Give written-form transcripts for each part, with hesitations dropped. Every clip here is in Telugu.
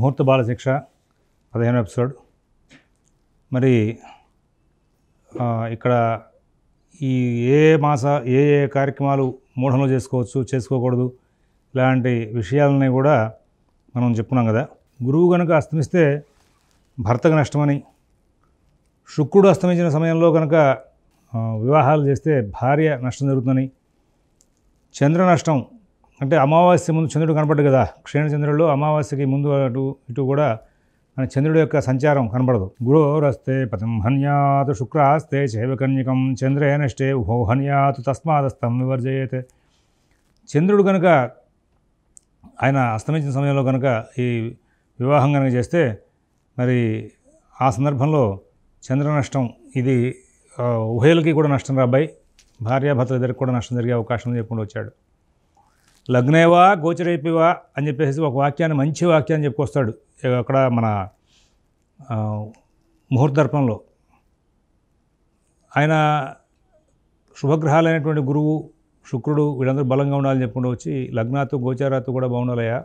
ముహూర్త బాలశిక్ష 15వ ఎపిసోడ్. మరి ఇక్కడ ఈ ఏ కార్యక్రమాలు మూఢంలో చేసుకోవచ్చు, చేసుకోకూడదు, ఇలాంటి విషయాలని కూడా మనం చెప్పుకున్నాం కదా. గురువు కనుక అస్తమిస్తే భర్తకు నష్టమని, శుక్రుడు అస్తమించిన సమయంలో కనుక వివాహాలు చేస్తే భార్య నష్టం జరుగుతుందని, చంద్ర నష్టం అంటే అమావాస్య ముందు చంద్రుడు కనపడ్డు కదా, క్షీణచంద్రుల్లో అమావాస్యకి ముందు అటు ఇటు కూడా చంద్రుడి యొక్క సంచారం కనపడదు. గురోరస్తే పదం హన్యాతు శుక్రాస్తే చైవకన్యకం చంద్రేనష్టే ఉభో హన్యాతు తస్మాదస్తం వివర్జయేత్. చంద్రుడు కనుక ఆయన అస్తమించిన సమయంలో కనుక ఈ వివాహం కనుక చేస్తే మరి ఆ సందర్భంలో చంద్ర నష్టం, ఇది ఉభయులకి కూడా నష్టం రాబాయి, భార్యాభర్తల ఇద్దరికి కూడా నష్టం జరిగే అవకాశం చెప్పుకుంటూ వచ్చాడు. లగ్నేవా గోచరైపివా అని చెప్పేసి ఒక వాక్యాన్ని, మంచి వాక్యాన్ని చెప్పుకొస్తాడు అక్కడ మన ముహూర్తర్పణలో. ఆయన శుభగ్రహాలైనటువంటి గురువు, శుక్రుడు వీళ్ళందరూ బలంగా ఉండాలని చెప్పుకుంటూ వచ్చి లగ్నాత్తు గోచారాత్తు కూడా బాగుండాలయా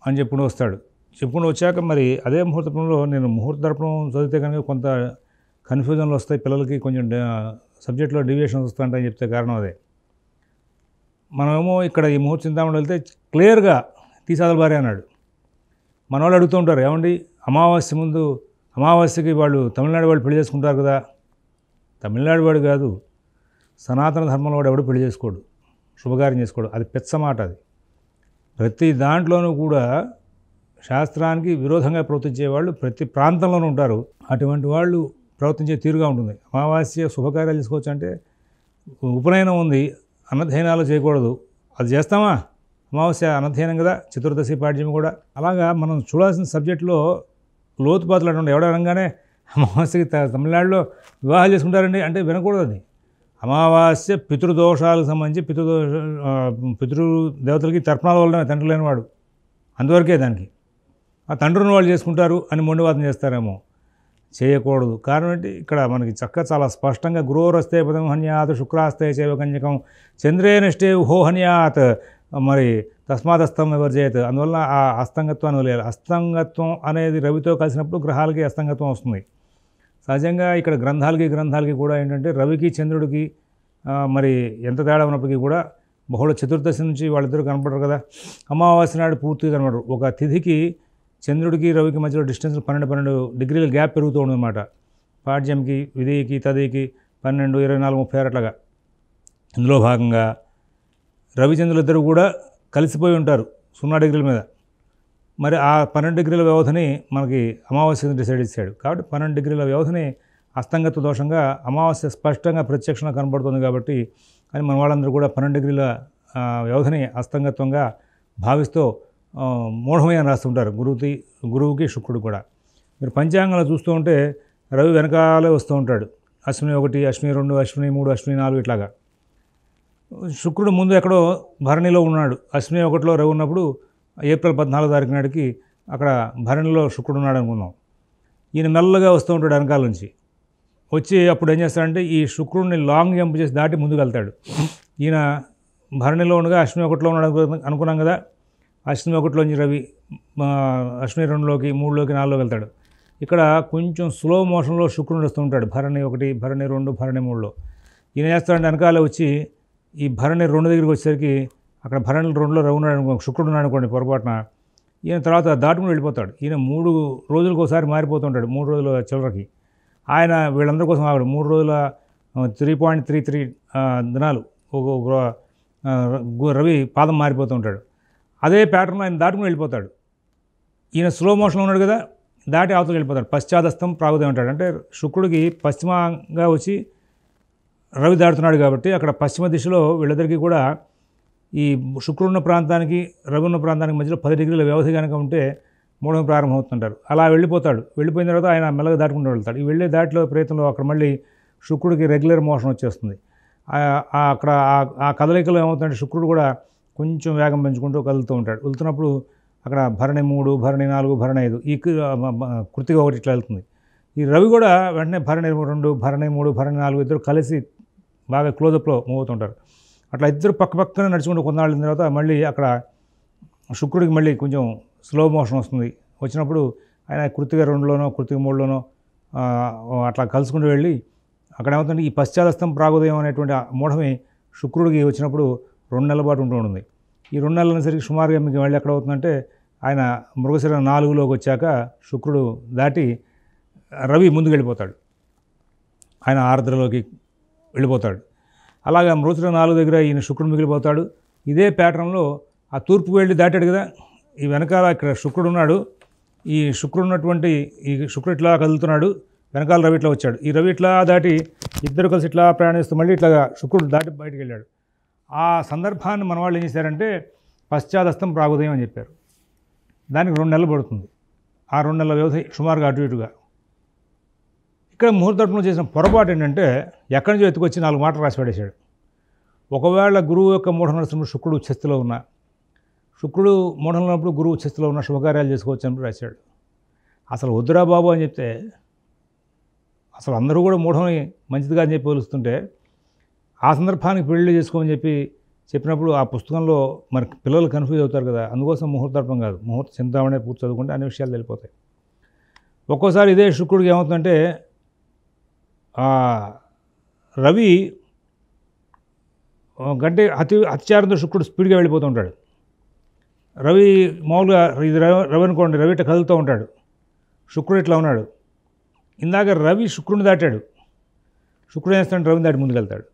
అని చెప్పుకుంటూ వస్తాడు. చెప్పుకుంటూ వచ్చాక మరి అదే ముహూర్తర్పణలో నేను ముహూర్తర్పణం చదివితే కనుక కొంత కన్ఫ్యూజన్లు వస్తాయి, పిల్లలకి కొంచెం సబ్జెక్ట్లో డీవియేషన్స్ వస్తుంటాయని చెప్తే కారణం అదే. మనమేమో ఇక్కడ ఈ ముహూర్త చింతామణి వెళ్తే క్లియర్గా తీసాదల భార్య అన్నాడు. మన వాళ్ళు అడుగుతూ ఉంటారు, ఏమండి అమావాస్య ముందు, అమావాస్యకి వాళ్ళు తమిళనాడు వాళ్ళు పెళ్లి చేసుకుంటారు కదా. తమిళనాడు వాడు కాదు, సనాతన ధర్మంలో వాడు ఎవడు పెళ్లి చేసుకోడు, శుభకార్యం చేసుకోడు. అది పెచ్చ మాట. అది ప్రతి దాంట్లోనూ కూడా శాస్త్రానికి విరోధంగా ప్రవర్తించే వాళ్ళు ప్రతి ప్రాంతంలోనూ ఉంటారు. అటువంటి వాళ్ళు ప్రవర్తించే తీరుగా ఉంటుంది. అమావాస్య శుభకార్యాలు చేసుకోవచ్చు అంటే, ఉపనయనం ఉంది, అన్నధ్యయనాలు చేయకూడదు, అది చేస్తామా? అమావాస్య అన్నధ్యయనం కదా, చతుర్దశి పాడ్యం కూడా. అలాగా మనం చూడాల్సిన సబ్జెక్టులో లోతుపాతులు అటువంటి ఎవడ అనగానే అమావాస్యకి తమిళనాడులో వివాహాలు చేసుకుంటారండి అంటే వినకూడదు. అది అమావాస్య పితృదోషాలకు సంబంధించి పితృదేవతలకి తర్పణాల వల్ల తండ్రి లేనివాడు, అందువరకే దానికి. ఆ తండ్రిని వాళ్ళు చేసుకుంటారు అని మొండివాదం చేస్తారేమో, చేయకూడదు. కారణం ఏంటి, ఇక్కడ మనకి చాలా స్పష్టంగా గురోరస్తే పదం హన్యాత్ శుక్రాస్తే చైవకన్యకం చంద్రేనష్టే ఉహో హన్యాత్ మరి తస్మాదస్తం వివర్జయేత్. అందువల్ల ఆ అస్తంగత్వాన్ని వదిలేయాలి. అస్తంగత్వం అనేది రవితో కలిసినప్పుడు గ్రహాలకి అస్తంగత్వం వస్తుంది. సహజంగా ఇక్కడ గ్రంథాలకి కూడా ఏంటంటే రవికి చంద్రుడికి మరి ఎంత తేడా ఉన్నప్పటికీ కూడా బహుళ చతుర్దశి నుంచి వాళ్ళిద్దరూ కనపడరు కదా. అమావాస్య నాడు పూర్తిగా కనపడరు. ఒక తిథికి చంద్రుడికి రవికి మధ్యలో డిస్టెన్స్ 12 డిగ్రీల గ్యాప్ పెరుగుతూ ఉందన్నమాట. పాడ్యంకి, విధికి, తదికి 12, 24, 36 అట్లాగా. ఇందులో భాగంగా రవిచంద్రులు ఇద్దరు కూడా కలిసిపోయి ఉంటారు 0 డిగ్రీల మీద. మరి ఆ 12 డిగ్రీల వ్యవధిని మనకి అమావాస్య డిసైడ్ చేశాడు. కాబట్టి 12 డిగ్రీల వ్యవధిని అస్తంగత్వ దోషంగా అమావాస్య స్పష్టంగా ప్రత్యక్షంగా కనబడుతుంది. కాబట్టి అని మన వాళ్ళందరూ కూడా 12 డిగ్రీల వ్యవధిని అస్తంగత్వంగా భావిస్తూ మూఢమే అని రాస్తుంటారు, గురువుకి శుక్రుడు కూడా. మీరు పంచాంగాలు చూస్తూ ఉంటే రవి వెనకాలే వస్తూ ఉంటాడు. అశ్విని 1, అశ్విని 2, అశ్విని 3, అశ్విని 4 ఇట్లాగా. శుక్రుడు ముందు ఎక్కడో భరణిలో ఉన్నాడు. అశ్విని 1లో రవి ఉన్నప్పుడు ఏప్రిల్ 14వ తారీఖు నాటికి అక్కడ భరణిలో శుక్రుడు ఉన్నాడు అనుకుందాం. ఈయన మెల్లగా వస్తూ ఉంటాడు వెనకాల నుంచి. వచ్చి అప్పుడు ఏం చేస్తాడంటే ఈ శుక్రుడిని లాంగ్ జంప్ చేసి దాటి ముందుకు వెళ్తాడు. ఈయన భరణిలో ఉండగా అశ్విని 1లో ఉన్నాడు అనుకున్నాం కదా. అశ్విని 1లోంచి రవి అశ్విని 2లోకి, 3లోకి, 4లోకి వెళ్తాడు. ఇక్కడ కొంచెం స్లో మోషన్లో శుక్రుడు వస్తూ ఉంటాడు. భరణి 1, భరణి 2, భరణి 3లో. ఈయన చేస్తాడంటే వెనకాల వచ్చి ఈ భరణి 2 దగ్గరికి వచ్చేసరికి అక్కడ భరణి 2లో రవి ఉన్నాడు అనుకో, శుక్రుడు ఉన్నాడు అనుకోండి పొరపాటున, ఈయన తర్వాత దాటుకుని వెళ్ళిపోతాడు. ఈయన 3 రోజులకు ఒకసారి మారిపోతుంటాడు. 3 రోజుల చివరికి ఆయన వీళ్ళందరి కోసం ఆవిడ 3 రోజుల 3.33 దినాలు రవి పాదం మారిపోతూ ఉంటాడు. అదే ప్యాటర్న్లో ఆయన దాటుకుని వెళ్ళిపోతాడు. ఈయన స్లో మోషన్లో ఉన్నాడు కదా, దాటి అవతలకి వెళ్ళిపోతాడు. పశ్చాదస్తం ప్రాగుదయం అంటాడు. అంటే శుక్రుడికి పశ్చిమంగా వచ్చి రవి దాటుతున్నాడు కాబట్టి అక్కడ పశ్చిమ దిశలో వీళ్ళిద్దరికీ కూడా ఈ శుక్రుడున్న ప్రాంతానికి రవి ఉన్న ప్రాంతానికి మధ్యలో 10 డిగ్రీల వ్యవధి కనుక ఉంటే మూఢం ప్రారంభమవుతుంటారు. అలా వెళ్ళిపోతాడు. వెళ్ళిపోయిన తర్వాత ఆయన మెల్లగా దాటుకుంటూ వెళ్తాడు. ఈ వెళ్ళే దాటిలో ప్రయత్నంలో అక్కడ మళ్ళీ శుక్రుడికి రెగ్యులర్ మోషన్ వచ్చేస్తుంది. అక్కడ ఆ కదలికలో ఏమవుతుందంటే శుక్రుడు కూడా కొంచెం వేగం పెంచుకుంటూ కదులుతూ ఉంటాడు. వెళ్తున్నప్పుడు అక్కడ భరణి 3, భరణి 4, భరణి 5 ఈ కృతిగా 1 ఇట్లా వెళ్తుంది. ఈ రవి కూడా వెంటనే భరణి 2, భరణి 3, భరణి 4 ఇద్దరు కలిసి బాగా క్లోజప్లో మూవ్ అవుతుంటారు. అట్లా ఇద్దరు పక్కన నడుచుకుంటూ కొన్నాళ్ళ తర్వాత మళ్ళీ అక్కడ శుక్రుడికి మళ్ళీ కొంచెం స్లో మోషన్ వస్తుంది. వచ్చినప్పుడు ఆయన కృత్తిక 2లోనో కృత్తిక 3లోనో అట్లా కలుసుకుంటూ వెళ్ళి అక్కడ ఏమవుతుందంటే ఈ పశ్చాదస్తం ప్రాగోదయం అనేటువంటి మూఢమి శుక్రుడికి వచ్చినప్పుడు 2 నెలల పాటు ఉంటూ ఉంటుంది. ఈ 2 నెలల సరికి సుమారుగా మీకు మళ్ళీ ఎక్కడ అవుతుందంటే ఆయన మృగశిర 4లోకి వచ్చాక శుక్రుడు దాటి రవి ముందుకు వెళ్ళిపోతాడు, ఆయన ఆర్ద్రలోకి వెళ్ళిపోతాడు. అలాగా మృగశిర 4 దగ్గర ఈయన శుక్రుడు మిగిలిపోతాడు. ఇదే ప్యాటర్న్లో ఆ తూర్పు వెళ్ళి దాటాడు కదా, ఈ వెనకాల ఇక్కడ శుక్రుడు ఉన్నాడు, ఈ శుక్రుడు ఉన్నటువంటి ఈ శుక్రుడు ఇట్లా కదులుతున్నాడు, వెనకాల రవి ఇట్లా వచ్చాడు. ఈ రవి ఇట్లా దాటి ఇద్దరు కలిసి ఇట్లా ప్రయాణిస్తూ మళ్ళీ ఇట్లా శుక్రుడు దాటి బయటికి వెళ్ళాడు. ఆ సందర్భాన్ని మన వాళ్ళు ఏం చేశారంటే పశ్చాదస్తం ప్రాగోదయం అని చెప్పారు. దానికి 2 నెలలు పడుతుంది. ఆ 2 నెలల వ్యవధి సుమారుగా అటు ఇటుగా. ఇక్కడ ముహూర్తంలో చేసిన పొరపాటు ఏంటంటే ఎక్కడి నుంచో ఎత్తుకొచ్చి 4 మాటలు రాసి పడేశాడు. ఒకవేళ గురువు యొక్క మూఢ నడుస్తున్నప్పుడు శుక్రుడు ఉచ్ఛస్థితిలో ఉన్న, శుక్రుడు మూఢంలో ఉన్నప్పుడు గురువు ఉచ్ఛస్థితిలో ఉన్న శుభకార్యాలు చేసుకోవచ్చు అని రాశాడు. అసలు వద్దురా బాబు అని చెప్తే అసలు అందరూ కూడా మూఢమని మంచిదిగా అని చెప్పి పోలుస్తుంటే ఆ సందర్భానికి పెళ్లి చేసుకోమని చెప్పినప్పుడు ఆ పుస్తకంలో మరి పిల్లలు కన్ఫ్యూజ్ అవుతారు కదా, అందుకోసం ముహూర్తార్థం కాదు, ముహూర్త చింతామణి పూర్తి చదువుకుంటే అన్ని విషయాలు తెలిపోతాయి. ఒక్కోసారి ఇదే శుక్రుడికి ఏమవుతుందంటే రవి గంటే అత్యారంతో శుక్రుడు స్పీడ్గా వెళ్ళిపోతూ ఉంటాడు. రవి మామూలుగా ఇది రవి అనుకోండి, రవి ఇట్లా కదులుతూ ఉంటాడు, శుక్రుడు ఇట్లా ఉన్నాడు. ఇందాక రవి శుక్రుడిని దాటాడు, శుక్రుడు ఏం చేస్తాడు, రవిని దాటి ముందుకెళ్తాడు.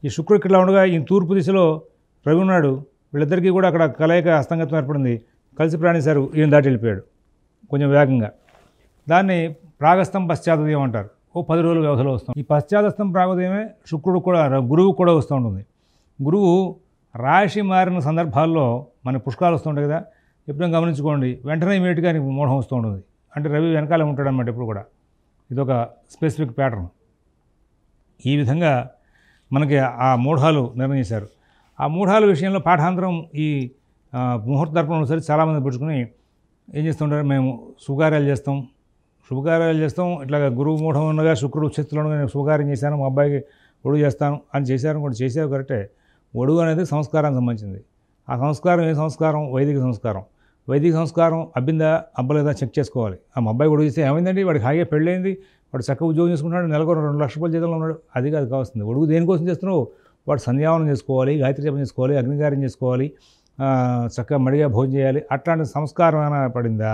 ఈ శుక్రుడు ఇట్లా ఉండగా ఈ తూర్పు దిశలో రవి ఉన్నాడు, వీళ్ళిద్దరికీ కూడా అక్కడ కలయిక హస్తంగత్వం ఏర్పడింది, కలిసి ప్రయాణించారు, ఈయన దాటి వెళ్ళిపోయాడు కొంచెం వేగంగా. దాన్ని ప్రాగస్తం పశ్చాదోదయం అంటారు. 10 రోజుల వ్యవధిలో వస్తాం. ఈ పశ్చాదస్తం ప్రాగోదయమే శుక్రుడు కూడా గురువు కూడా వస్తూ ఉంటుంది. గురువు రాశి మారిన సందర్భాల్లో మన పుష్కరాలు వస్తూ ఉంటాయి కదా, ఎప్పుడైనా గమనించుకోండి, వెంటనే ఇమీడియట్గా మూఢం వస్తూ ఉంటుంది. అంటే రవి వెనకాలే ఉంటాడు అన్నమాట ఎప్పుడు కూడా. ఇదొక స్పెసిఫిక్ ప్యాటర్న్. ఈ విధంగా మనకి ఆ మూఢాలు నిర్ణయించారు. ఆ మూఢాల విషయంలో పాఠాంతరం ఈ ముహూర్త దర్పణం అనుసరి చాలామంది పుచ్చుకుని ఏం చేస్తుంటారు, మేము శుభకార్యాలు చేస్తాం, ఇట్లాగా గురువు మూఢం ఉండగా శుక్రుడు ఉచ్ఛస్థితిలో ఉండగా నేను శుభకార్యం చేశాను, మా అబ్బాయికి ఒడుగు చేస్తాను అని చేశారు కూడా. చేసేవి కరెక్టే. ఒడుగు అనేది సంస్కారానికి సంబంధించింది. ఆ సంస్కారం ఏ సంస్కారం? వైదిక సంస్కారం. వైదిక సంస్కారం అబ్బిందా అబ్బలేదా చెక్ చేసుకోవాలి. మా అబ్బాయి ఒడుగు చేస్తే ఏమైందండి, వాడికి హాయిగా పెళ్ళైంది, వాడు చక్కగా ఉద్యోగం చేసుకుంటున్నాడు, నెలకు 2 లక్షల రూపాయల జీతంలో ఉన్నాడు, అది కాదు కావాల్సింది. ఒడుగు దేనికోసం చేస్తున్నావు? వాడు సంధ్యావనం చేసుకోవాలి, గాయత్రి జపం చేసుకోవాలి, అగ్నికార్యం చేసుకోవాలి, చక్కగా మడిగా భోజనం చేయాలి. అట్లాంటి సంస్కారం ఏమైనా పడిందా?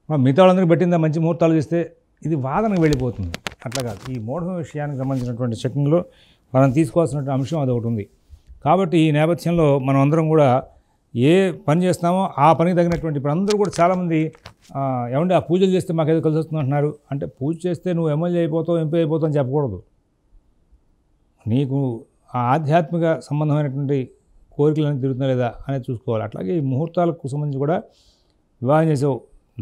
మిగతా వాళ్ళందరికీ పెట్టిందా? మంచి ముహూర్తాలు చేస్తే ఇది వాదనకు వెళ్ళిపోతుంది. అట్లా కాదు. ఈ మూఢ విషయానికి సంబంధించినటువంటి చెక్కింగ్లో మనం తీసుకోవాల్సినటువంటి అంశం అది ఒకటి ఉంది. కాబట్టి ఈ నేపథ్యంలో మనం అందరం కూడా ఏ పని చేస్తామో ఆ పనికి తగినటువంటి, ఇప్పుడు అందరూ కూడా చాలామంది ఏమంటే ఆ పూజలు చేస్తే మాకేదో కలిసి వస్తుంది అంటున్నారు. అంటే పూజ చేస్తే నువ్వు ఎమ్మెల్యే అయిపోతావు, ఎంపీ అయిపోతావు అని చెప్పకూడదు. నీకు ఆ ఆధ్యాత్మిక సంబంధమైనటువంటి కోరికలన్నీ తిరుగుతున్నా లేదా అనేది చూసుకోవాలి. అట్లాగే ఈ ముహూర్తాలకు సంబంధించి కూడా వివాహం చేసావు,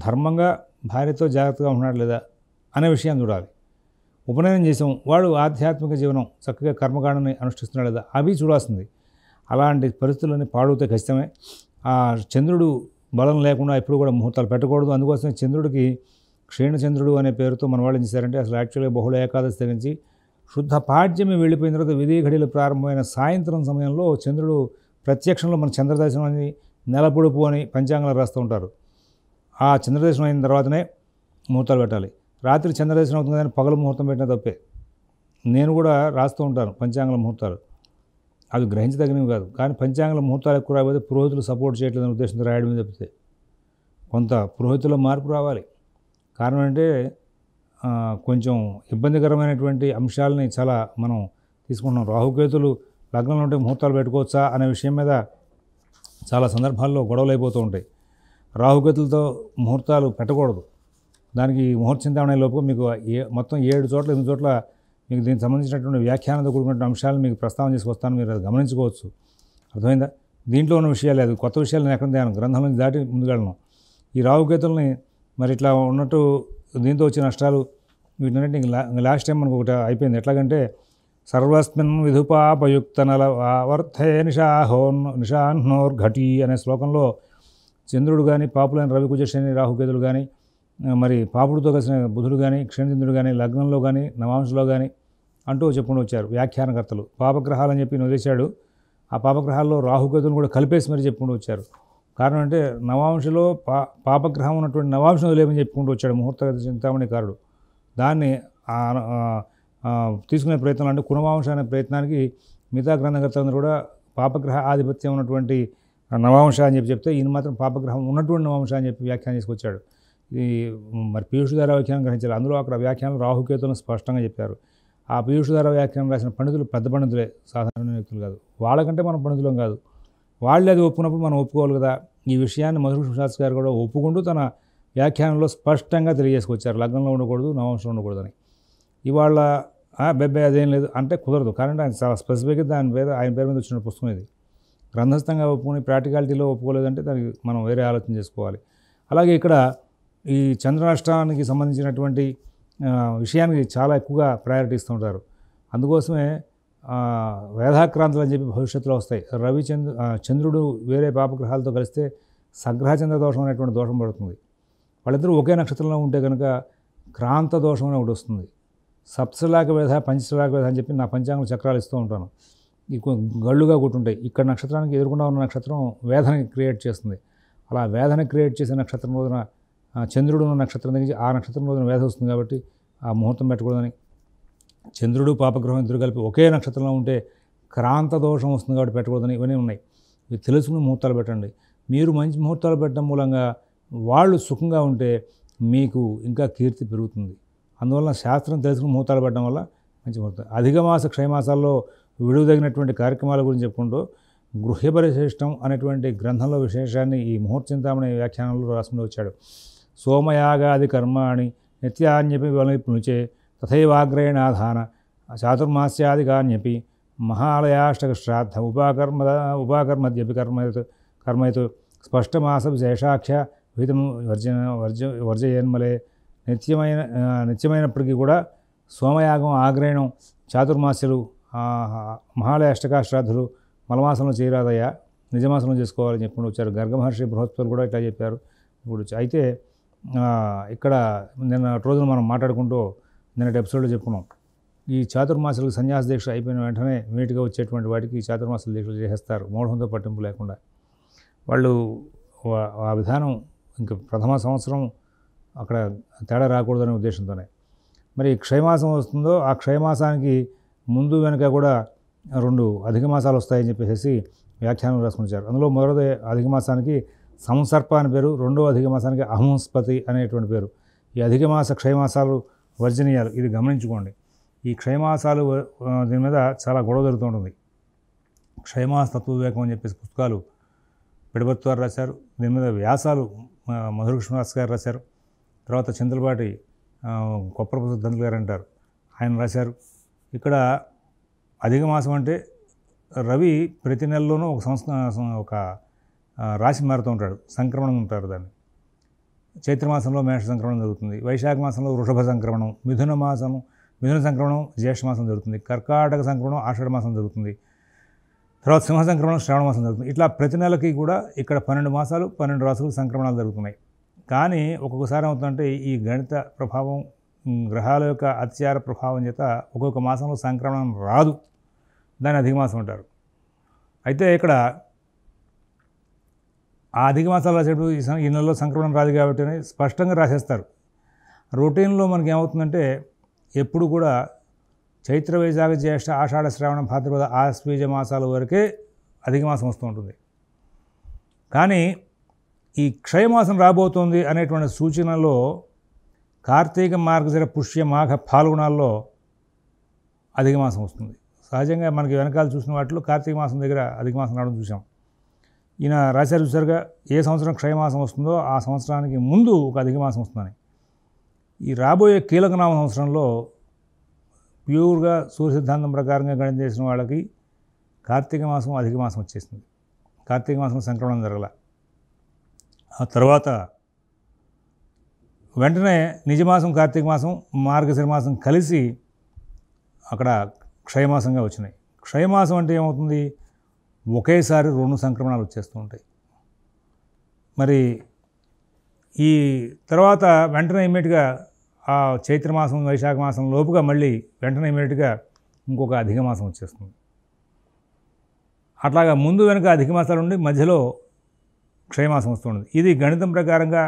ధర్మంగా భార్యతో జాగ్రత్తగా ఉంటున్నాడు లేదా అనే విషయాన్ని చూడాలి. ఉపనయనం చేసాం, వాడు ఆధ్యాత్మిక జీవనం చక్కగా కర్మకాండని అనుష్ఠిస్తున్నాడు లేదా అవి చూడాల్సింది. అలాంటి పరిస్థితులన్నీ పాడవుతే ఖచ్చితమే. ఆ చంద్రుడు బలం లేకుండా ఎప్పుడు కూడా ముహూర్తాలు పెట్టకూడదు. అందుకోసం చంద్రుడికి క్షీణచంద్రుడు అనే పేరుతో మన వాళ్ళు ఏం చేశారంటే అసలు యాక్చువల్గా బహుళ ఏకాదశి తెగించి శుద్ధ పాడ్యమి వెళ్ళిపోయిన తర్వాత విధి ఘడియలు ప్రారంభమైన సాయంత్రం సమయంలో చంద్రుడు ప్రత్యక్షంలో మన చంద్రదర్శనం అని నెల పొడుపు అని పంచాంగంలో రాస్తూ ఉంటారు. ఆ చంద్రదర్శనం అయిన తర్వాతనే ముహూర్తాలు పెట్టాలి. రాత్రి చంద్రదర్శనం అవుతుంది కానీ పగలు ముహూర్తం పెట్టినా తప్పే. నేను కూడా రాస్తూ ఉంటాను పంచాంగల ముహూర్తాలు, అవి గ్రహించదగినవి కాదు. కానీ పంచాంగల ముహూర్తాలు ఎక్కువ రాకపోతే పురోహితులు సపోర్ట్ చేయట్లేదని ఉద్దేశంతో రాయడం తప్పితే కొంత పురోహితుల్లో మార్పు రావాలి. కారణం అంటే కొంచెం ఇబ్బందికరమైనటువంటి అంశాలని చాలా మనం తీసుకుంటున్నాం. రాహుకేతులు లగ్నంలో ఉంటే ముహూర్తాలు పెట్టుకోవచ్చా అనే విషయం మీద చాలా సందర్భాల్లో గొడవలు అయిపోతూ ఉంటాయి. రాహుకేతులతో ముహూర్తాలు పెట్టకూడదు. దానికి ముహూర్త చింతామణి లోపు మీకు మొత్తం 7 చోట్ల 8 చోట్ల మీకు దీనికి సంబంధించినటువంటి వ్యాఖ్యానంతో కూడుకున్న అంశాలు మీకు ప్రస్తావన చేసుకొస్తాను, మీరు అది గమనించుకోవచ్చు. అర్థమైందా? దీంట్లో ఉన్న విషయాలు అది కొత్త విషయాలు నేను ఎక్కడ తేను, గ్రంథం నుంచి దాటి ముందుకెళ్ళను. ఈ రాహుకేతుల్ని మరి ఇట్లా ఉన్నట్టు దీంతో వచ్చే నష్టాలు వీటినంటే లాస్ట్ టైం మనకు ఒకటి అయిపోయింది. ఎట్లాగంటే సర్వస్మిన్ విధుపాపయుక్త నలవర్ధే నిషాహ్నోర్ఘటీ అనే శ్లోకంలో చంద్రుడు కానీ, పాపులైన రవి కుజ శని రాహుకేతులు కానీ, మరి పాపుడితో కలిసిన బుధుడు కానీ, క్షణచంద్రుడు కానీ, లగ్నంలో కానీ, నవాంశలో కానీ అంటూ చెప్పుకుంటూ వచ్చారు వ్యాఖ్యానకర్తలు. పాపగ్రహాలని చెప్పి వదిలేశాడు. ఆ పాపగ్రహాల్లో రాహుకేతులను కూడా కలిపేసి మరి చెప్పుకుంటూ వచ్చారు. కారణం అంటే నవాంశలో పాపగ్రహం ఉన్నటువంటి నవాంశం వదిలేమని చెప్పుకుంటూ వచ్చాడు ముహూర్తగత చింతామణికారుడు. దాన్ని తీసుకునే ప్రయత్నం అంటే కునవాంశ అనే ప్రయత్నానికి మిగతా గ్రంథకర్తలందరూ కూడా పాపగ్రహ ఆధిపత్యం ఉన్నటువంటి నవాంశ అని చెప్తే ఈయన మాత్రం పాపగ్రహం ఉన్నటువంటి నవాంశ అని చెప్పి వ్యాఖ్యానం చేసుకొచ్చాడు. ఈ మరి పీయూషధార వ్యాఖ్యానం గ్రహించాలి. అందులో అక్కడ వ్యాఖ్యానం రాహుకేతులను స్పష్టంగా చెప్పారు. ఆ పీయూషధార వ్యాఖ్యానం రాసిన పండితులు పెద్ద పండితులే, సాధారణ వ్యక్తులు కాదు. వాళ్ళకంటే మనం పండితులం కాదు. వాళ్ళే అది ఒప్పుకున్నప్పుడు మనం ఒప్పుకోవాలి కదా. ఈ విషయాన్ని మధుసూదన శాస్త్రి గారు కూడా ఒప్పుకుంటూ తన వ్యాఖ్యానంలో స్పష్టంగా తెలియజేసుకొచ్చారు. లగ్నంలో ఉండకూడదు, నవాంశంలో ఉండకూడదని. ఇవాళ బెబ్బే అదేం లేదు అంటే కుదరదు. కానీ ఆయన చాలా స్పెసిఫిక్గా ఆయన పేరు మీద వచ్చిన పుస్తకం ఇది. గ్రంథస్థంగా ఒప్పుకుని ప్రాక్టికాలిటీలో ఒప్పుకోలేదంటే దానికి మనం వేరే ఆలోచన చేసుకోవాలి. అలాగే ఇక్కడ ఈ చంద్రరాష్ట్రానికి సంబంధించినటువంటి విషయానికి చాలా ఎక్కువగా ప్రయారిటీ ఇస్తూ ఉంటారు. అందుకోసమే వేదాక్రాంతులు అని చెప్పి భవిష్యత్తులో వస్తాయి. చంద్రుడు వేరే పాపగ్రహాలతో కలిస్తే సగ్రహచంద్ర దోషం అనేటువంటి దోషం పడుతుంది. వాళ్ళిద్దరూ ఒకే నక్షత్రంలో ఉంటే కనుక క్రాంత దోషం అని ఒకటి వస్తుంది. సప్తశలాక వేధ పంచశలాక వేధ అని చెప్పి నా పంచాంగ చక్రాలు ఇస్తూ ఉంటాను. గళ్ళుగా కూర్చుంటాయి. ఇక్కడ నక్షత్రానికి ఎదురుకుండా ఉన్న నక్షత్రం వేధని క్రియేట్ చేస్తుంది. అలా వేధని క్రియేట్ చేసే నక్షత్రం రోజున చంద్రుడు ఉన్న నక్షత్రం దగ్గర ఆ నక్షత్రం రోజున వేధ వస్తుంది కాబట్టి ఆ ముహూర్తం పెట్టకూడదని. చంద్రుడు పాపగ్రహం ఇద్దరు కలిపి ఒకే నక్షత్రంలో ఉంటే క్రాంత దోషం వస్తుంది కాబట్టి పెట్టకూడదని ఇవన్నీ ఉన్నాయి. ఇవి తెలుసుకుని ముహూర్తాలు పెట్టండి. మీరు మంచి ముహూర్తాలు పెట్టడం మూలంగా వాళ్ళు సుఖంగా ఉంటే మీకు ఇంకా కీర్తి పెరుగుతుంది. అందువల్ల శాస్త్రం తెలుసుకుని ముహూర్తాలు పెట్టడం వల్ల మంచి ముహూర్తం. అధిక మాస క్షయమాసాల్లో విడుదగినటువంటి కార్యక్రమాల గురించి చెప్పుకుంటూ గృహ్యపరిశిష్టం అనేటువంటి గ్రంథంలో విశేషాన్ని ఈ ముహూర్త చింతామణి వ్యాఖ్యానంలో రాసుకుంటూ వచ్చాడు. సోమయాగాది కర్మాణి నిత్యాన్యపి వలపునుచే తథైవాగ్రేణాధాన చాతుర్మాస్యాదికాన్యపి మహాలయాష్టక శ్రాద్ధ ఉపాకర్మద్యపి కర్మయతు స్పష్టమాస విశేషాఖ్య విహితం వర్జయన్మలే. నిత్యమైనప్పటికీ కూడా సోమయాగం, ఆగ్రహణం, చాతుర్మాస్యలు, మహాలయ అష్టకాశ్రాద్ధులు మలమాసంలో చేయరాదయ్యా, నిజమాసంలో చేసుకోవాలని చెప్పుకుంటూ వచ్చారు. గర్గ మహర్షి బృహస్పతులు కూడా ఇట్లా చెప్పారు. ఇప్పుడు అయితే ఇక్కడ నిన్న రోజున మనం మాట్లాడుకుంటూ నిన్నటి ఎపిసోడ్లో చెప్పుకున్నాం. ఈ చాతుర్మాసాలకు సన్యాస దీక్ష అయిపోయిన వెంటనే నీట్గా వచ్చేటువంటి వాటికి చాతుర్మాసాల దీక్షలు చేసేస్తారు, మోఢంతో పట్టింపు లేకుండా. వాళ్ళు ఆ విధానం ఇంకా ప్రథమ సంవత్సరం అక్కడ తేడా రాకూడదనే ఉద్దేశంతోనే. మరి క్షయమాసం వస్తుందో ఆ క్షయమాసానికి ముందు వెనుక కూడా 2 అధిక మాసాలు వస్తాయని చెప్పేసి వ్యాఖ్యానం రాసుకుంటారు. అందులో మొదటి అధిక మాసానికి సంసర్ప అని పేరు, రెండో అధిక మాసానికి అహంస్పతి అనేటువంటి పేరు. ఈ అధిక మాస క్షయమాసాలు వర్జనీయాలు, ఇది గమనించుకోండి. ఈ క్షయమాసాలు దీని మీద చాలా గొడవ జరుగుతూ ఉంటుంది. క్షయమాస తత్వ వివేకం అని చెప్పేసి పుస్తకాలు పిడబర్తి వారు రాశారు. దీని మీద వ్యాసాలు మధురకృష్ణదాస్ గారు రాశారు. తర్వాత చింతలపాటి కొప్పరప్రసాద్ దంతులు గారు అంటారు, ఆయన రాశారు. ఇక్కడ అధిక మాసం అంటే రవి ప్రతి నెలలోనూ ఒక రాశి మారుతూ ఉంటాడు, సంక్రమణం ఉంటారు. దాన్ని చైత్రమాసంలో మేష సంక్రమణం జరుగుతుంది, వైశాఖ మాసంలో వృషభ సంక్రమణం, మిథున సంక్రమణం జ్యేష్ఠ మాసం జరుగుతుంది, కర్కాటక సంక్రమణం ఆషాఢ మాసం జరుగుతుంది, తర్వాత సింహ సంక్రమణం శ్రావణ మాసం జరుగుతుంది. ఇట్లా ప్రతి నెలకి కూడా ఇక్కడ 12 మాసాలు 12 రాసులు సంక్రమణాలు జరుగుతున్నాయి. కానీ ఒక్కొక్కసారి ఏమవుతుందంటే ఈ గణిత ప్రభావం, గ్రహాల యొక్క అత్యార ప్రభావం చేత ఒక్కొక్క మాసంలో సంక్రమణం రాదు, దాన్ని అధిక మాసం అంటారు. అయితే ఇక్కడ ఆ అధిక మాసాలు రాసేటప్పుడు ఈ నెలలో సంక్రమణం రాదు కాబట్టి అని స్పష్టంగా రాసేస్తారు. రొటీన్లో మనకి ఏమవుతుందంటే ఎప్పుడు కూడా చైత్ర వైశాఖ జ్యేష్ఠ ఆషాఢ శ్రావణ భాద్రపద ఆశ్వీజ మాసాల వరకే అధిక మాసం వస్తూ ఉంటుంది. కానీ ఈ క్షయమాసం రాబోతోంది అనేటువంటి సూచనలో కార్తీక మార్గశిర పుష్య మాఘ ఫాల్గుణాల్లో అధిక మాసం వస్తుంది. సహజంగా మనకి వెనకాల చూసిన వాటిలో కార్తీక మాసం దగ్గర అధిక మాసం రావడం చూసాం. ఈయన రాశారు చూసారుగా, ఏ సంవత్సరం క్షయమాసం వస్తుందో ఆ సంవత్సరానికి ముందు ఒక అధిక మాసం వస్తుందని. ఈ రాబోయే కీలకనామ సంవత్సరంలో ప్యూర్గా సూర్య సిద్ధాంతం ప్రకారంగా గణితం చేసిన వాళ్ళకి కార్తీక మాసం అధిక మాసం వచ్చేసింది. కార్తీక మాసం సంక్రమణం జరగల. ఆ తర్వాత వెంటనే నిజమాసం కార్తీక మాసం మార్గశిర మాసం కలిసి అక్కడ క్షయమాసంగా వచ్చినాయి. క్షయమాసం అంటే ఏమవుతుంది, ఒకేసారి 2 సంక్రమణాలు వచ్చేస్తూ ఉంటాయి. మరి ఈ తర్వాత వెంటనే ఇమ్మీడియట్గా ఆ చైత్రమాసం వైశాఖ మాసం లోపుగా మళ్ళీ వెంటనే ఇమ్మీడియట్గా ఇంకొక అధిక మాసం వచ్చేస్తుంది. అట్లాగా ముందు వెనుక అధిక మాసాలు ఉండి మధ్యలో క్షయమాసం వస్తూ ఉంటుంది. ఇది గణితం ప్రకారంగా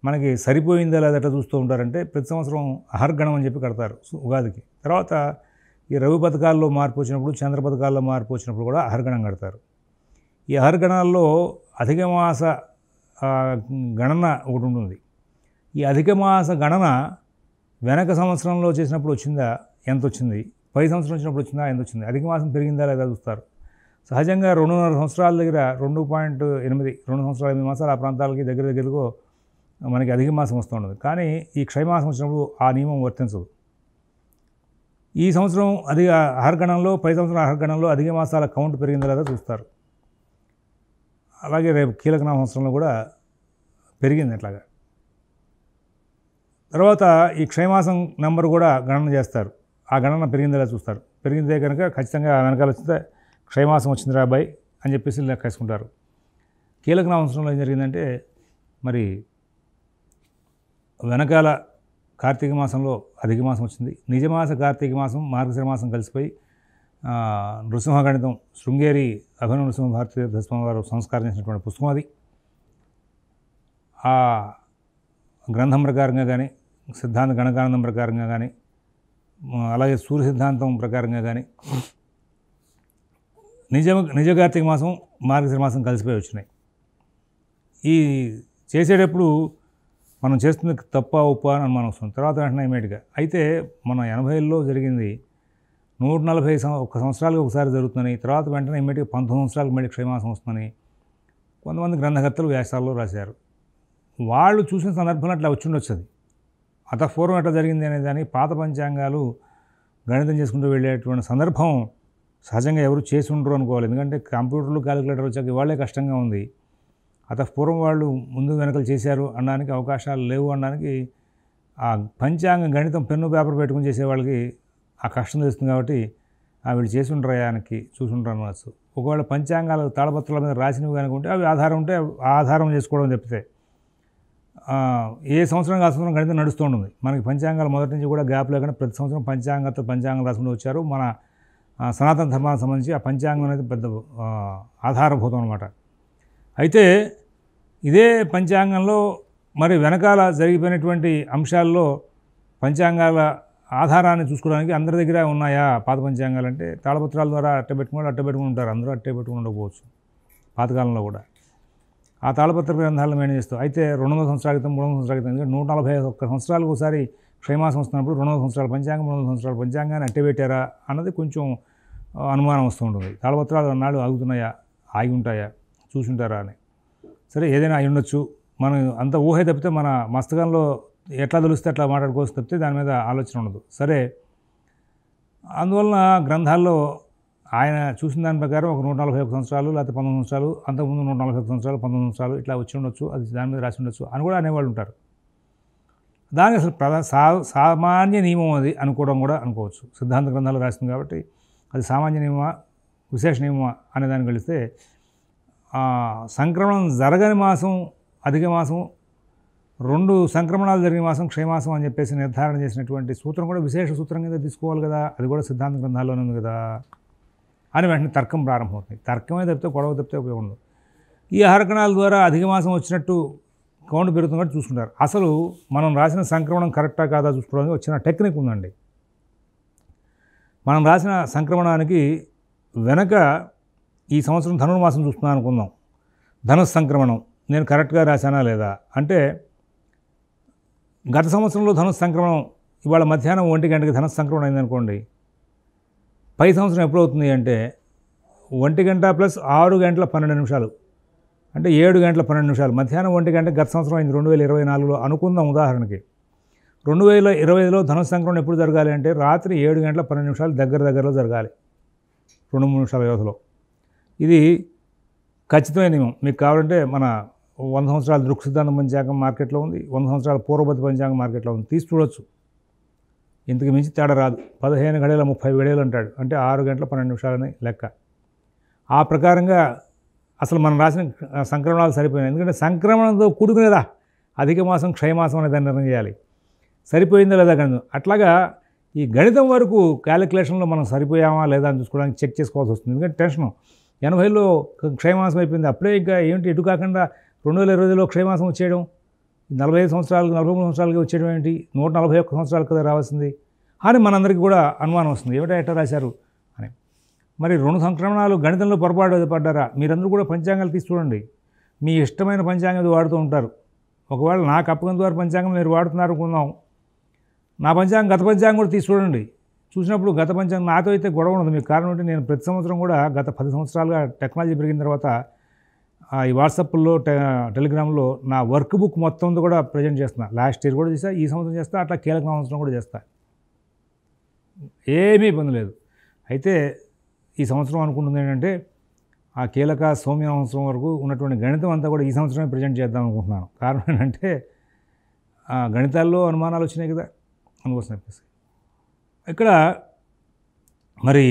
మనకి సరిపోయిందా లేదా ఎట్లా చూస్తూ ఉంటారంటే ప్రతి సంవత్సరం అహర్గణం అని చెప్పి కడతారు ఉగాదికి. తర్వాత ఈ రవి పథకాల్లో మార్పు వచ్చినప్పుడు, చంద్ర పథకాల్లో మార్పు వచ్చినప్పుడు కూడా అహర్గణం కడతారు. ఈ అహర్గణాల్లో అధిక మాస గణన ఒకటి ఉంటుంది. ఈ అధిక మాస గణన వెనక సంవత్సరంలో చేసినప్పుడు వచ్చిందా, ఎంత వచ్చింది, పై సంవత్సరం వచ్చినప్పుడు వచ్చిందా, ఎంత వచ్చింది, అధిక మాసం పెరిగిందా లేదా చూస్తారు. సహజంగా 2.5 సంవత్సరాల దగ్గర 2.8, 2 సంవత్సరాలు 8 మాసాలు ఆ ప్రాంతాలకి దగ్గరగా మనకి అధిక మాసం వస్తూ ఉంటుంది. కానీ ఈ క్షయమాసం వచ్చినప్పుడు ఆ నియమం వర్తించదు. ఈ సంవత్సరం అధిక అహర్గణంలో, పై సంవత్సరం అహర్గణంలో అధిక మాసాల కౌంట్ పెరిగిందా లేదా చూస్తారు. అలాగే రేపు కీలకనామ సంవత్సరంలో కూడా పెరిగింది అట్లాగా. తర్వాత ఈ క్షయమాసం నెంబర్ కూడా గణన చేస్తారు. ఆ గణన పెరిగిందా లేదా చూస్తారు. పెరిగిందే కనుక ఖచ్చితంగా వెనకాల వచ్చితే క్షయమాసం వచ్చింది రాబాయ్ అని చెప్పేసి లెక్క వేసుకుంటారు. కీలకనామ సంవత్సరంలో ఏం జరిగిందంటే మరి వెనకాల కార్తీక మాసంలో అధిక మాసం వచ్చింది. నిజమాస కార్తీక మాసం మార్గశిర మాసం కలిసిపోయి నృసింహ గణితం శృంగేరి అభినవ నృసింహ భారతీ దశస్వామి వారు సంస్కారం చేసినటువంటి పుస్తకం అది. ఆ గ్రంథం ప్రకారంగా కానీ, సిద్ధాంత గణకానందం ప్రకారంగా కానీ, అలాగే సూర్య సిద్ధాంతం ప్రకారంగా కానీ నిజ కార్తీక మాసం మార్గశిర మాసం కలిసిపోయి వచ్చినాయి. ఈ చేసేటప్పుడు మనం చేస్తుంది తప్ప ఉప్ప అని అనుమానం వస్తుంది. తర్వాత వెంటనే ఇమీడియట్గా అయితే మన 80ల్లో జరిగింది 141 సంవత్సరాలకు ఒకసారి జరుగుతుందని, తర్వాత వెంటనే ఇమీడియట్గా 19 సంవత్సరాలకు మళ్ళీ క్షయమాసం వస్తుందని కొంతమంది గ్రంథకర్తలు వ్యాసాల్లో రాశారు. వాళ్ళు చూసిన సందర్భంలో అట్లా వచ్చి ఉండొచ్చు. అది అతపూర్వం ఎట్లా జరిగింది అనేది దాన్ని పాత పంచాంగాలు గణితం చేసుకుంటూ వెళ్ళేటువంటి సందర్భం సహజంగా ఎవరు చేసి ఉండరు అనుకోవాలి. ఎందుకంటే కంప్యూటర్లు, క్యాలిక్యులేటర్ వచ్చాక వాళ్ళే కష్టంగా ఉంది. పూర్వం వాళ్ళు ముందు వెనకలు చేశారు అనడానికి అవకాశాలు లేవు అనడానికి ఆ పంచాంగ గణితం పెన్ను పేపర్ పెట్టుకుని చేసే వాళ్ళకి ఆ కష్టం తెలుస్తుంది. కాబట్టి వీళ్ళు చేసి ఉండరాయానికి చూసి ఉండరు అనవచ్చు. ఒకవేళ పంచాంగాలు తాళపత్రాల మీద రాసినవి కనుక ఉంటే అవి ఆధారం ఉంటే ఆధారం చేసుకోవడం తప్పితే ఏ సంవత్సరం ఆ సంవత్సరం గణితం నడుస్తూ ఉంటుంది. మనకి పంచాంగాలు మొదటి నుంచి కూడా గ్యాప్ లేకుండా ప్రతి సంవత్సరం పంచాంగం రాసుకుంటూ వచ్చారు. మన సనాతన ధర్మానికి సంబంధించి ఆ పంచాంగం అనేది పెద్ద ఆధారభూతం అనమాట. అయితే ఇదే పంచాంగంలో మరి వెనకాల జరిగిపోయినటువంటి అంశాల్లో పంచాంగాల ఆధారాన్ని చూసుకోవడానికి అందరి దగ్గర ఉన్నాయా పాత పంచాంగాలు అంటే తాళపత్రాల ద్వారా అట్టబెట్టుకుని ఉంటారు. అందరూ పెట్టుకుని ఉండకపోవచ్చు పాతకాలంలో కూడా. ఆ తాళపత్ర గ్రంథాలను మెయింటైన్ చేస్తూ అయితే 200 సంవత్సరాల క్రితం 300 సంవత్సరాల క్రితం 141 సంవత్సరాలకు ఒకసారి క్షయమాసం వస్తున్నప్పుడు 200 సంవత్సరాల పంచాంగం 300 సంవత్సరాల పంచాంగాన్ని అట్టబెట్టారా అన్నది కొంచెం అనుమానం వస్తూ ఉంటుంది. తాళపత్రాలు అన్నాడు ఆగుతున్నాయా, ఆగి ఉంటాయా, చూసుంటారా అని. సరే ఏదైనా అయి ఉండొచ్చు. మనం అంత ఊహ తప్పితే మన మస్తకంలో ఎట్లా తెలుస్తే అట్లా మాట్లాడుకోవచ్చు తప్పితే దాని మీద ఆలోచన ఉండదు. సరే అందువలన గ్రంథాల్లో ఆయన చూసిన దాని ప్రకారం ఒక 141 సంవత్సరాలు లేకపోతే 19 సంవత్సరాలు, అంతకుముందు 141 సంవత్సరాలు 19 సంవత్సరాలు ఇట్లా వచ్చి ఉండొచ్చు, అది దాని మీద రాసి ఉండొచ్చు అని కూడా అనేవాళ్ళు ఉంటారు. దానికి అసలు సామాన్య నియమం అది అనుకోవడం కూడా అనుకోవచ్చు. సిద్ధాంత గ్రంథాలు రాసింది కాబట్టి అది సామాన్య నియమమా విశేష నియమమా అనే దానికి వెళితే సంక్రమణం జరగని మాసం అధిక మాసం, 2 సంక్రమణాలు జరిగిన మాసం క్షయమాసం అని చెప్పేసి నిర్ధారణ చేసినటువంటి సూత్రం కూడా విశేష సూత్రం కింద తీసుకోవాలి కదా, అది కూడా సిద్ధాంత గ్రంథాల్లోనే ఉంది కదా అని వెంటనే తర్కం ప్రారంభమవుతుంది. తర్కమే తప్పితే గొడవ తప్పితే ఉపయోగం ఉండదు. ఈ అహర్గణాల ద్వారా అధిక మాసం వచ్చినట్టు కౌంట్ పెరుగుతుంది కాబట్టి చూసుకుంటారు. అసలు మనం రాసిన సంక్రమణం కరెక్టా కాదా చూసుకోవడానికి వచ్చిన టెక్నిక్ ఉందండి. మనం రాసిన సంక్రమణానికి వెనక ఈ సంవత్సరం ధనుర్మాసం చూస్తున్నాను అనుకుందాం. ధనుస్ సంక్రమణం నేను కరెక్ట్గా రాశానా లేదా అంటే గత సంవత్సరంలో ధనుస్ సంక్రమణం ఇవాళ మధ్యాహ్నం 1 గంటకి ధనుస్ సంక్రమణం అయిందనుకోండి. పై సంవత్సరం ఎప్పుడవుతుంది అంటే 1 గంట ప్లస్ 6 గంటల 12 నిమిషాలు అంటే 7 గంటల 12 నిమిషాలు. మధ్యాహ్నం 1 గంట గత సంవత్సరం అయింది 2024లో అనుకుందాం ఉదాహరణకి. 2025లో ధనుసు సంక్రమణం ఎప్పుడు జరగాలి అంటే రాత్రి 7 గంటల 12 నిమిషాలు దగ్గరలో జరగాలి, 2-3 నిమిషాల వ్యవధిలో. ఇది ఖచ్చితమైన నియమం. మీకు కావాలంటే మన 100 సంవత్సరాల దృక్ సిద్ధాంతం పంచాంగం మార్కెట్లో ఉంది, 100 సంవత్సరాల పూర్వపతి పంచాంగం మార్కెట్లో ఉంది, తీసి చూడొచ్చు. ఇంతకు మించి తేడా రాదు. 15 గడియల 30 గడియలు అంటాడు, అంటే 6 గంటల 12 నిమిషాలని లెక్క. ఆ ప్రకారంగా అసలు మనం రాసిన సంక్రమణాలు సరిపోయినాయి. ఎందుకంటే సంక్రమణంతో కూడుకునేదా అధిక మాసం క్షయమాసం అనే దాన్ని నిర్ణయం చేయాలి. సరిపోయిందా లేదా గణితం. అట్లాగా ఈ గణితం వరకు క్యాలిక్యులేషన్లో మనం సరిపోయామా లేదా అని చూసుకోవడానికి చెక్ చేసుకోవాల్సి వస్తుంది. ఎందుకంటే టెన్షను 80లో క్షయమాసం అయిపోయింది. అప్పుడే ఇంకా ఏంటి ఎటు కాకుండా 2020లో క్షయమాసం వచ్చేయడం, 45 సంవత్సరాలు 43 సంవత్సరాలకి వచ్చేయడం ఏంటి, 141 సంవత్సరాలు కదా రావాల్సింది అని మనందరికీ కూడా అనుమానం వస్తుంది. ఏమిటా ఎట్లా రాశారు అని. మరి 2 సంక్రమణాలు గణితంలో పొరపాటు పడ్డారా? మీరందరూ కూడా పంచాంగాలు తీసి చూడండి. మీ ఇష్టమైన పంచాంగం వాడుతూ ఉంటారు. ఒకవేళ నాకు అప్పగంత వారి పంచాంగం మీరు వాడుతున్నారు అనుకుందాం, నా పంచాంగం గత పంచాంగం కూడా తీసి చూడండి. చూసినప్పుడు గత పంచాంగం నాతో అయితే గొడవ ఉండదు. మీకు కారణం అంటే నేను ప్రతి సంవత్సరం కూడా గత 10 సంవత్సరాలుగా టెక్నాలజీ పెరిగిన తర్వాత ఈ వాట్సాప్లో టెలిగ్రామ్లో నా వర్క్ బుక్ మొత్తం కూడా ప్రజెంట్ చేస్తున్నా. లాస్ట్ ఇయర్ కూడా చేస్తా, ఈ సంవత్సరం చేస్తా, అట్లా కీలక సంవత్సరం కూడా చేస్తా. ఏమీ ఇబ్బంది లేదు. అయితే ఈ సంవత్సరం అనుకుంటుంది ఏంటంటే ఆ కీలక సౌమ్య సంవత్సరం వరకు ఉన్నటువంటి గణితం అంతా కూడా ఈ సంవత్సరమే ప్రజెంట్ చేద్దాం అనుకుంటున్నాను. కారణం ఏంటంటే గణితాల్లో అనుమానాలు వచ్చినాయి కదా, అందుకోసం చెప్పేసి. ఇక్కడ మరి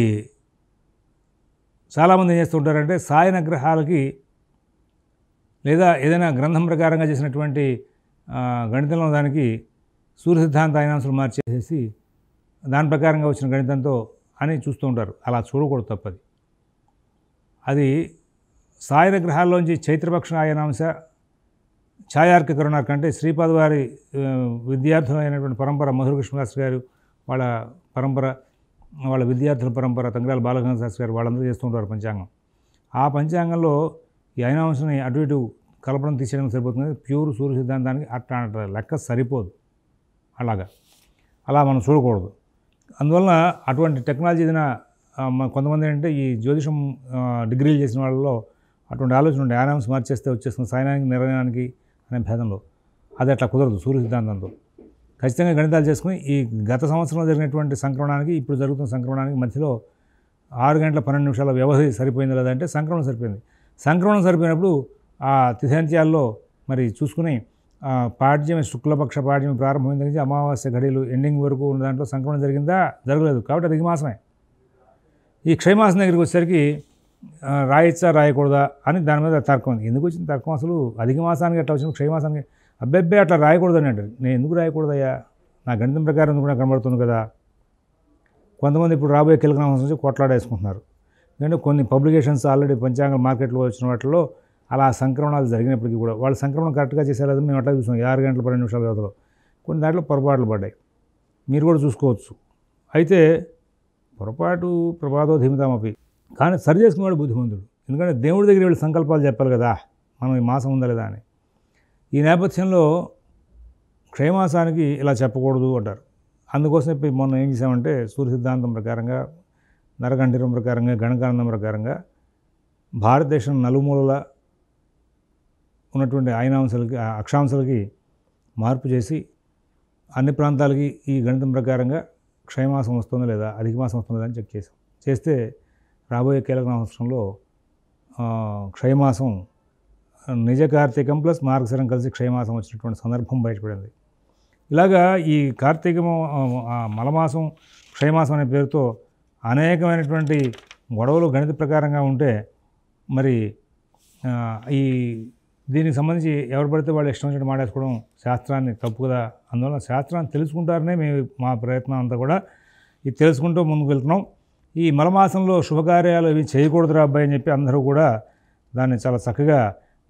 చాలామంది ఏం చేస్తుంటారంటే సాయన గ్రహాలకి లేదా ఏదైనా గ్రంథం ప్రకారంగా చేసినటువంటి గణితంలో దానికి సూర్య సిద్ధాంత అయినాంశాలు మార్చేసేసి దాని ప్రకారంగా వచ్చిన గణితంతో అని చూస్తూ ఉంటారు. అలా చూడకూడదు, తప్పది. అది సాయన గ్రహాల్లోంచి చైత్రపక్ష ఆయనాంశ ఛాయార్క కరుణార్క అంటే శ్రీపాద వారి విద్యార్థులైనటువంటి పరంపర, మధురకృష్ణ శాస్త్రి గారు వాళ్ళ పరంపర, వాళ్ళ విద్యార్థుల పరంపర, తంగరాల బాలగంగ శాస్త్రి గారు వాళ్ళందరూ చేస్తూ ఉంటారు పంచాంగం. ఆ పంచాంగంలో ఈ అయినాంశాన్ని అటు ఇటు కలపడం తీసేయడం సరిపోతుంది. ప్యూర్ సూర్య సిద్ధాంతానికి అట్లా లెక్క సరిపోదు. అలా మనం చూడకూడదు. అందువలన అటువంటి టెక్నాలజీ ఏదైనా కొంతమంది ఏంటంటే ఈ జ్యోతిషం డిగ్రీలు చేసిన వాళ్ళలో అటువంటి ఆలోచన ఉండే అయినాంశం మార్చేస్తే వచ్చేస్తుంది సైనానికి నిర్ణయానికి అనే భేదంలో. అది అట్లా కుదరదు సూర్య సిద్ధాంతంతో. ఖచ్చితంగా గణితాలు చేసుకుని ఈ గత సంవత్సరంలో జరిగినటువంటి సంక్రమణానికి ఇప్పుడు జరుగుతున్న సంక్రమణానికి మధ్యలో 6 గంటల 12 నిమిషాల వ్యవధి సరిపోయింది లేదంటే సంక్రమణం సరిపోయింది. సంక్రమణం సరిపోయినప్పుడు ఆ తిథాంత్యాల్లో మరి చూసుకుని పాడ్యం శుక్లపక్ష పాడ్యం ప్రారంభమైన నుంచి అమావాస్య ఘడియలు ఎండింగ్ వరకు ఉన్న దాంట్లో సంక్రమణం జరిగిందా? జరగలేదు. కాబట్టి అధిక మాసమే. ఈ క్షయమాసం దగ్గరికి వచ్చేసరికి రాయచ్చా రాయకూడదా అని దాని మీద తర్కం ఉంది. ఎందుకు వచ్చిన తర్కం? అసలు అధిక మాసానికి అట్లా వచ్చిన క్షయమాసానికి అబ్బెబ్బే అట్లా రాయకూడదు అని అంటారు. నేను ఎందుకు రాయకూడదయ్యా? నా గణితం ప్రకారం కూడా కనబడుతుంది కదా. కొంతమంది ఇప్పుడు రాబోయే కీలక సంవత్సరం నుంచి కొట్లాడేసుకుంటున్నారు. ఎందుకంటే కొన్ని పబ్లికేషన్స్ ఆల్రెడీ పంచాంగ మార్కెట్లో వచ్చిన వాటిలో అలా సంక్రమణాలు జరిగినప్పటికీ కూడా వాళ్ళు సంక్రమణం కరెక్ట్గా చేసేది మేము అట్లా చూసాం. 6 గంటల 12 నిమిషాల వ్యవధిలో కొన్ని దాంట్లో పొరపాట్లు పడ్డాయి. మీరు కూడా చూసుకోవచ్చు. అయితే పొరపాటు ప్రమాదో ధీమితామపి, కానీ సరి చేసుకునేవాడు బుద్ధిమంతుడు. ఎందుకంటే దేవుడి దగ్గర వీళ్ళు సంకల్పాలు చెప్పాలి కదా, మనం ఈ మాసం ఉందా లేదా అని. ఈ నేపథ్యంలో క్షయమాసానికి ఇలా చెప్పకూడదు అంటారు. అందుకోసం మొన్న ఏం చేసామంటే సూర్య సిద్ధాంతం ప్రకారంగా, నరకంఠీరం ప్రకారంగా, గణకానందం ప్రకారంగా భారతదేశం నలుమూలల ఉన్నటువంటి అయినాంశాలకి అక్షాంశాలకి మార్పు చేసి అన్ని ప్రాంతాలకి ఈ గణితం ప్రకారంగా క్షయమాసం వస్తుందా లేదా, అధిక మాసం వస్తుందా అని చెక్ చేసాం. చేస్తే రాబోయే కీలక సంవత్సరంలో క్షయమాసం నిజ కార్తీకం ప్లస్ మార్గశిరం కలిసి క్షయమాసం వచ్చినటువంటి సందర్భం బయటపడింది. ఇలాగా ఈ కార్తీకము మలమాసం క్షయమాసం అనే పేరుతో అనేకమైనటువంటి గొడవలు గణిత ప్రకారంగా ఉంటే మరి ఈ దీనికి సంబంధించి ఎవరు పడితే వాళ్ళు ఇష్టం వచ్చినట్టు మాట్లాడుకోవడం శాస్త్రాన్ని తప్పు కదా. అందువల్ల శాస్త్రాన్ని తెలుసుకుంటారనే మా ప్రయత్నం అంతా కూడా ఇది తెలుసుకుంటూ ముందుకు వెళ్తున్నాం. ఈ మలమాసంలో శుభకార్యాలు ఇవి చేయకూడదురా అబ్బాయి అని చెప్పి అందరూ కూడా దాన్ని చాలా చక్కగా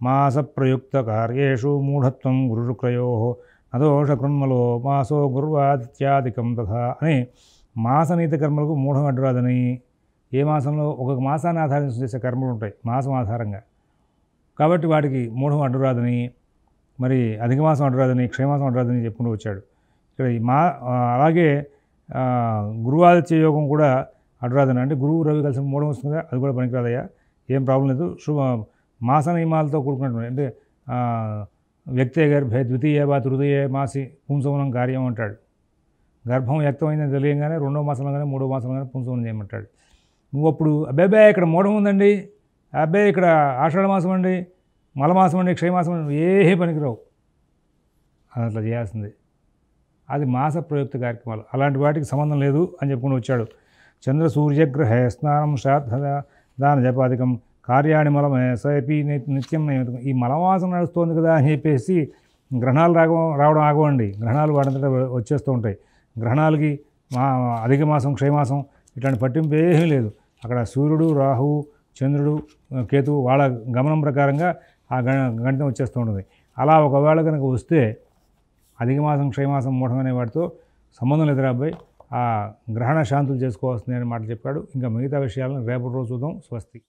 మాస ప్రయుక్త కార్యేషు మూఢత్వం గురుక్రయో నదోష కృన్మలో మాసో గుర్వాదిత్యాదికం తథా అని మాసనీత కర్మలకు మూఢం అడ్డురాదని, ఏ మాసంలో ఒక్కొక్క మాసాన్ని ఆధారించి చేసే కర్మలు ఉంటాయి మాసం ఆధారంగా, కాబట్టి వాటికి మూఢం అడ్డురాదని, మరి అధిక మాసం అడ్డురాదని, క్షయమాసం అడ్డురాదని చెప్పుకుంటూ వచ్చాడు. ఇక్కడ అలాగే గురువాదిత్య యోగం కూడా అడ్డురాదని, అంటే గురువు రవి కలిసి మూఢం వస్తుందా, అది కూడా పనికిరాదయ్యా, ఏం ప్రాబ్లం లేదు. మాస నియమాలతో కూడుకున్నటువంటి అంటే వ్యక్తే గర్భే ద్వితీయ బా తృతీయ మాసి పుంసవనం కార్యం అంటాడు. గర్భం వ్యక్తమైందని తెలియగానే 2వ మాసంలో కానీ 3వ మాసంలో కానీ పుంసవనం చేయమంటాడు. నువ్వు అప్పుడు అబ్బాయి ఇక్కడ మూఢం ఉందండి, అబ్బాయి ఇక్కడ ఆషాఢ మాసం అండి, మలమాసం అండి, క్షయమాసం అండి, ఏ పనికిరావు. అది అట్లా చేయాల్సింది. అది మాస ప్రయుక్త కార్యక్రమాలు, అలాంటి వాటికి సంబంధం లేదు అని చెప్పుకుని వచ్చాడు. చంద్ర సూర్యగ్రహే స్నానం శ్రాద్ధ దాన జపాధికం కార్యాణి మలమే సైపి నిత్యం నైమితం. ఈ మలమాసం నడుస్తుంది కదా అని చెప్పేసి గ్రహణాలు రావడం ఆగవండి. గ్రహణాలు వాడంతటా వచ్చేస్తూ ఉంటాయి. గ్రహణాలకి అధిక మాసం క్షయమాసం ఇట్లాంటి పట్టింపు ఏమీ లేదు. అక్కడ సూర్యుడు రాహువు చంద్రుడు కేతువు వాళ్ళ గమనం ప్రకారంగా ఆ గణితం వచ్చేస్తూ ఉంటుంది. అలా ఒకవేళ కనుక వస్తే అధిక మాసం క్షయమాసం మూఢం అనే వాటితో సంబంధం లేదు అబ్బాయి, ఆ గ్రహణ శాంతులు చేసుకోవాల్సిందే అని మాట చెప్పాడు. ఇంకా మిగతా విషయాలను రేపటి రోజు చూద్దాం. స్వస్తి.